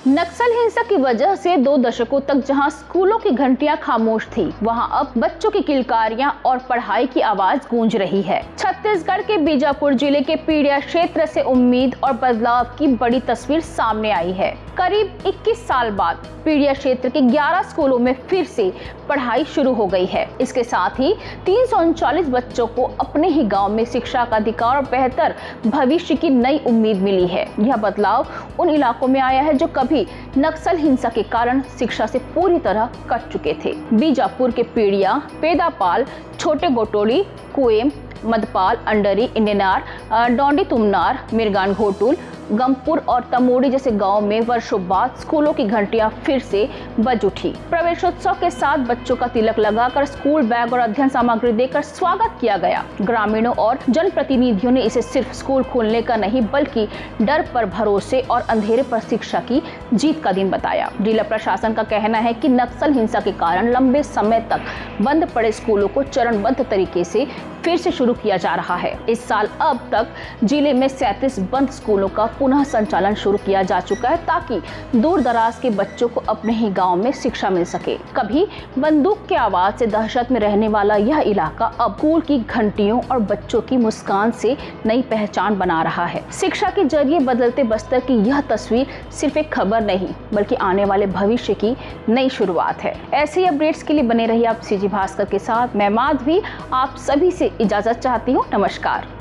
नक्सल हिंसा की वजह से 2 दशकों तक जहां स्कूलों की घंटियां खामोश थी, वहां अब बच्चों की किलकारियां और पढ़ाई की आवाज गूंज रही है। छत्तीसगढ़ के बीजापुर जिले के पीड़िया क्षेत्र से उम्मीद और बदलाव की बड़ी तस्वीर सामने आई है। करीब 21 साल बाद पीड़िया क्षेत्र के 11 स्कूलों में फिर से पढ़ाई शुरू हो गई है। इसके साथ ही 339 बच्चों को अपने ही गांव में शिक्षा का अधिकार और बेहतर भविष्य की नई उम्मीद मिली है। यह बदलाव उन इलाकों में आया है जो कभी नक्सल हिंसा के कारण शिक्षा से पूरी तरह कट चुके थे। बीजापुर के पीड़िया, पेदापाल, छोटे गोटोली, कुएम, मदपाल, अंडरी, इंडेनार, डोंडी तुमनार, मिरगान घोटुल, गमपुर और तमोड़ी जैसे गांव में वर्षों बाद स्कूलों की घंटियां फिर से बज उठी। प्रवेशोत्सव के साथ बच्चों का तिलक लगाकर स्कूल बैग और अध्ययन सामग्री देकर स्वागत किया गया। ग्रामीणों और जनप्रतिनिधियों ने इसे सिर्फ स्कूल खोलने का नहीं बल्कि डर पर भरोसे और अंधेरे पर शिक्षा की जीत का दिन बताया। जिला प्रशासन का कहना है कि नक्सल हिंसा के कारण लंबे समय तक बंद पड़े स्कूलों को चरणबद्ध तरीके से फिर से शुरू किया जा रहा है। इस साल अब तक जिले में 37 बंद स्कूलों का पुनः संचालन शुरू किया जा चुका है ताकि दूर दराज के बच्चों को अपने ही गांव में शिक्षा मिल सके। कभी बंदूक के आवाज से दहशत में रहने वाला यह इलाका अब स्कूल की घंटियों और बच्चों की मुस्कान से नई पहचान बना रहा है। शिक्षा के जरिए बदलते बस्तर की यह तस्वीर सिर्फ एक खबर नहीं बल्कि आने वाले भविष्य की नई शुरुआत है। ऐसे अपडेट्स के लिए बने रहिए आप सीजी भास्कर के साथ। मैं माधवी आप सभी से इजाजत चाहती हूँ। नमस्कार।